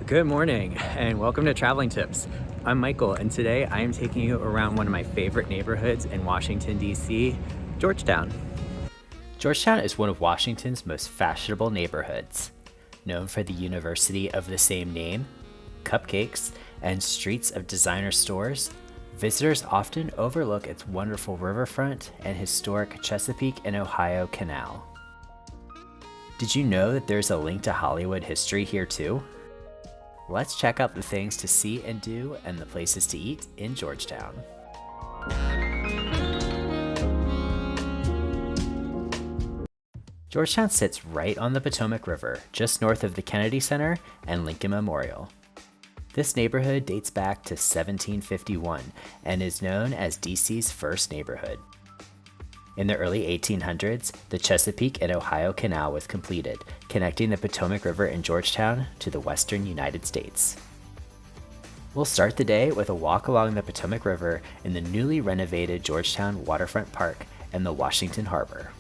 Good morning and welcome to Traveling Tips. I'm Michael and today I am taking you around one of my favorite neighborhoods in Washington, DC, Georgetown. Georgetown is one of Washington's most fashionable neighborhoods. Known for the university of the same name, cupcakes, and streets of designer stores, visitors often overlook its wonderful riverfront and historic Chesapeake and Ohio Canal. Did you know that there's a link to Hollywood history here too? Let's check out the things to see and do and the places to eat in Georgetown. Georgetown sits right on the Potomac River, just north of the Kennedy Center and Lincoln Memorial. This neighborhood dates back to 1751 and is known as DC's first neighborhood. In the early 1800s, the Chesapeake and Ohio Canal was completed, connecting the Potomac River in Georgetown to the western United States. We'll start the day with a walk along the Potomac River in the newly renovated Georgetown Waterfront Park and the Washington Harbor.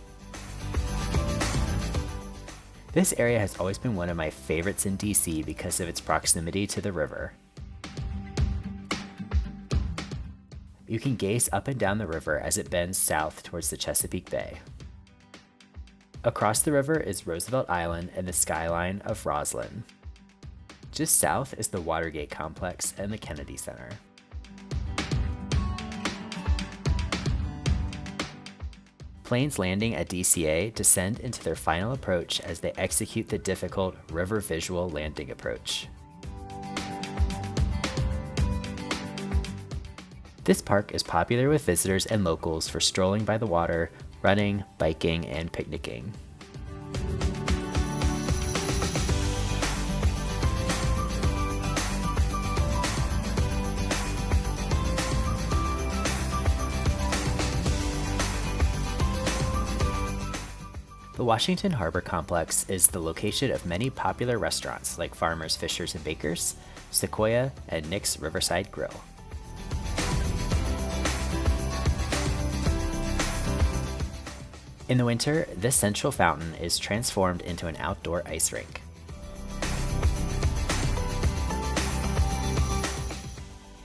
This area has always been one of my favorites in DC because of its proximity to the river. You can gaze up and down the river as it bends south towards the Chesapeake Bay. Across the river is Roosevelt Island and the skyline of Roslyn. Just south is the Watergate Complex and the Kennedy Center. Planes landing at DCA descend into their final approach as they execute the difficult river visual landing approach. This park is popular with visitors and locals for strolling by the water, running, biking, and picnicking. The Washington Harbor Complex is the location of many popular restaurants like Farmers, Fishers, and Bakers, Sequoia, and Nick's Riverside Grill. In the winter, this central fountain is transformed into an outdoor ice rink.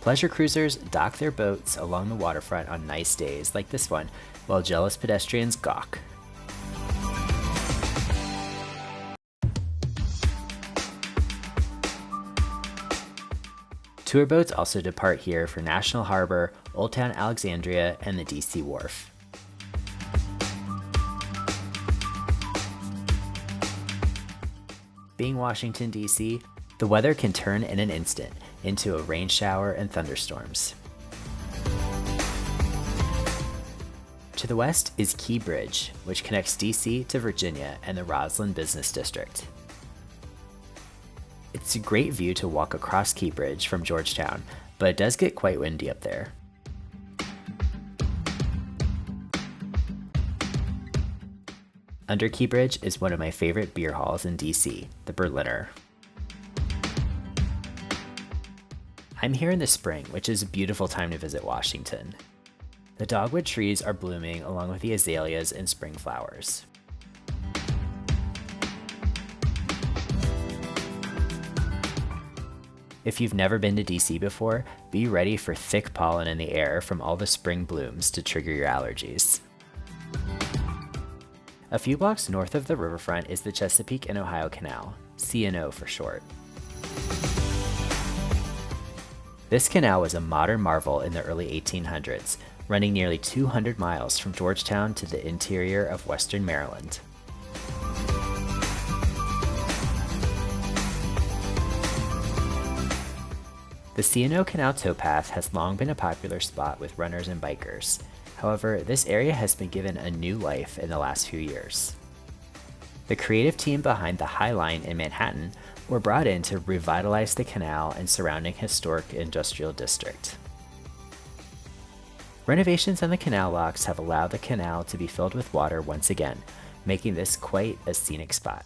Pleasure cruisers dock their boats along the waterfront on nice days like this one, while jealous pedestrians gawk. Tour boats also depart here for National Harbor, Old Town Alexandria, and the DC Wharf. Being Washington, D.C., the weather can turn in an instant into a rain shower and thunderstorms. To the west is Key Bridge, which connects D.C. to Virginia and the Roslyn Business District. It's a great view to walk across Key Bridge from Georgetown, but it does get quite windy up there. Under Key Bridge is one of my favorite beer halls in DC, the Berliner. I'm here in the spring, which is a beautiful time to visit Washington. The dogwood trees are blooming along with the azaleas and spring flowers. If you've never been to DC before, be ready for thick pollen in the air from all the spring blooms to trigger your allergies. A few blocks north of the riverfront is the Chesapeake and Ohio Canal, C&O for short. This canal was a modern marvel in the early 1800s, running nearly 200 miles from Georgetown to the interior of western Maryland. The C&O Canal towpath has long been a popular spot with runners and bikers. However, this area has been given a new life in the last few years. The creative team behind the High Line in Manhattan were brought in to revitalize the canal and surrounding historic industrial district. Renovations on the canal locks have allowed the canal to be filled with water once again, making this quite a scenic spot.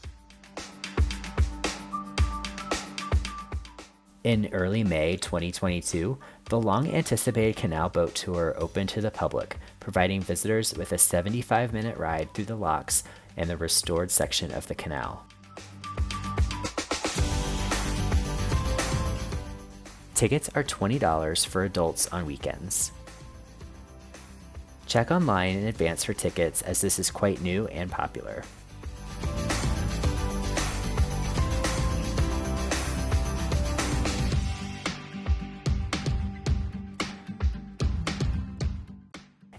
In early May 2022, the long-anticipated canal boat tour opened to the public, providing visitors with a 75-minute ride through the locks and the restored section of the canal. Tickets are $20 for adults on weekends. Check online in advance for tickets as this is quite new and popular.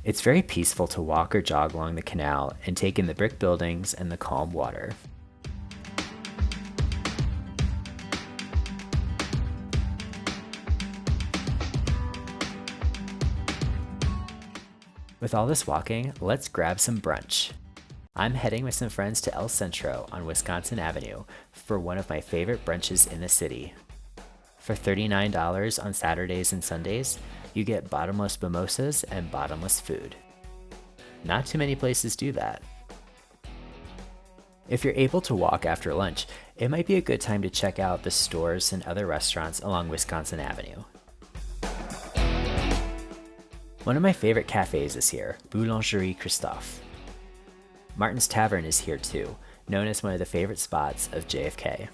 It's very peaceful to walk or jog along the canal and take in the brick buildings and the calm water. With all this walking, let's grab some brunch. I'm heading with some friends to El Centro on Wisconsin Avenue for one of my favorite brunches in the city. For $39 on Saturdays and Sundays, you get bottomless mimosas and bottomless food. Not too many places do that. If you're able to walk after lunch, it might be a good time to check out the stores and other restaurants along Wisconsin Avenue. One of my favorite cafes is here, Boulangerie Christophe. Martin's Tavern is here too, known as one of the favorite spots of JFK.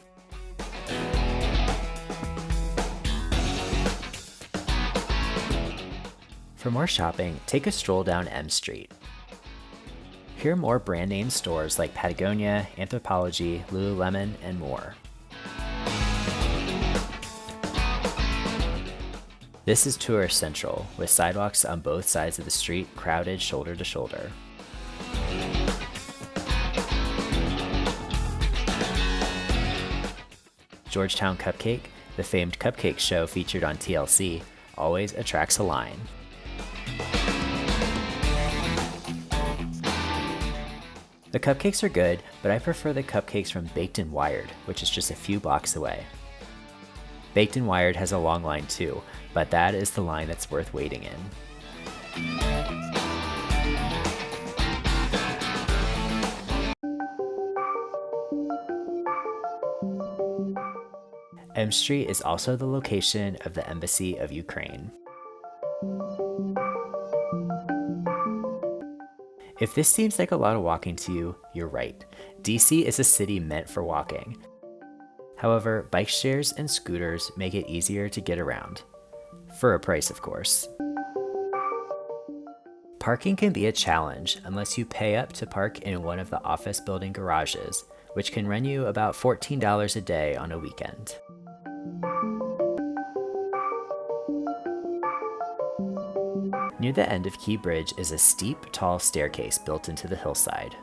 For more shopping, take a stroll down M Street. Here are more brand name stores like Patagonia, Anthropologie, Lululemon, and more. This is Tourist Central, with sidewalks on both sides of the street crowded shoulder to shoulder. Georgetown Cupcake, the famed cupcake show featured on TLC, always attracts a line. The cupcakes are good, but I prefer the cupcakes from Baked and Wired, which is just a few blocks away. Baked and Wired has a long line too, but that is the line that's worth waiting in. M Street is also the location of the Embassy of Ukraine. If this seems like a lot of walking to you, you're right. DC is a city meant for walking. However, bike shares and scooters make it easier to get around. For a price, of course. Parking can be a challenge unless you pay up to park in one of the office building garages, which can run you about $14 a day on a weekend. Near the end of Key Bridge is a steep, tall staircase built into the hillside.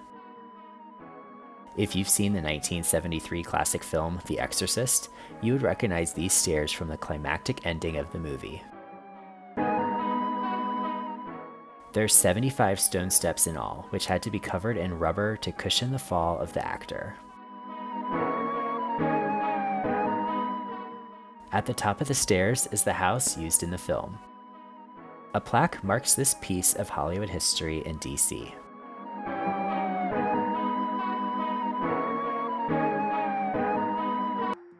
If you've seen the 1973 classic film, The Exorcist, you would recognize these stairs from the climactic ending of the movie. There's 75 stone steps in all, which had to be covered in rubber to cushion the fall of the actor. At the top of the stairs is the house used in the film. A plaque marks this piece of Hollywood history in DC.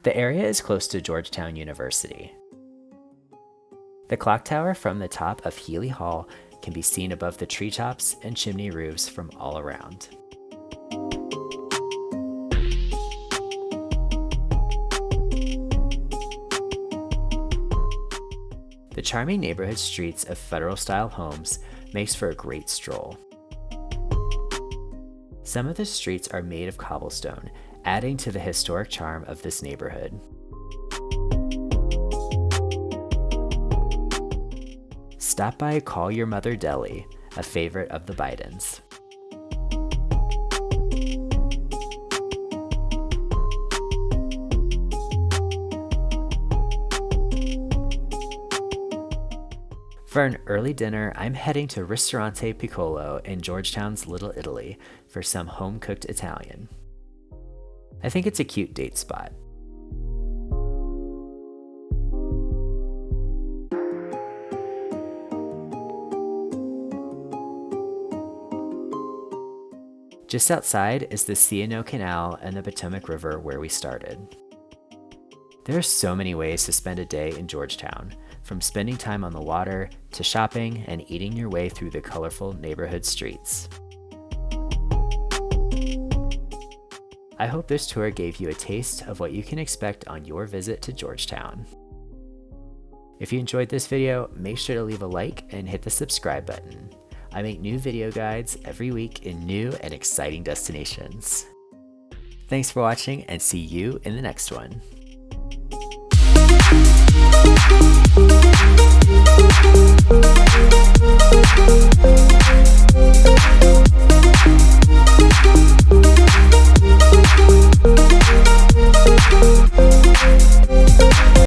The area is close to Georgetown University. The clock tower from the top of Healy Hall can be seen above the treetops and chimney roofs from all around. The charming neighborhood streets of Federal-style homes makes for a great stroll. Some of the streets are made of cobblestone, adding to the historic charm of this neighborhood. Stop by Call Your Mother Deli, a favorite of the Bidens. For an early dinner, I'm heading to Ristorante Piccolo in Georgetown's Little Italy for some home-cooked Italian. I think it's a cute date spot. Just outside is the C&O Canal and the Potomac River where we started. There are so many ways to spend a day in Georgetown, from spending time on the water to shopping and eating your way through the colorful neighborhood streets. I hope this tour gave you a taste of what you can expect on your visit to Georgetown. If you enjoyed this video, make sure to leave a like and hit the subscribe button. I make new video guides every week in new and exciting destinations. Thanks for watching and see you in the next one.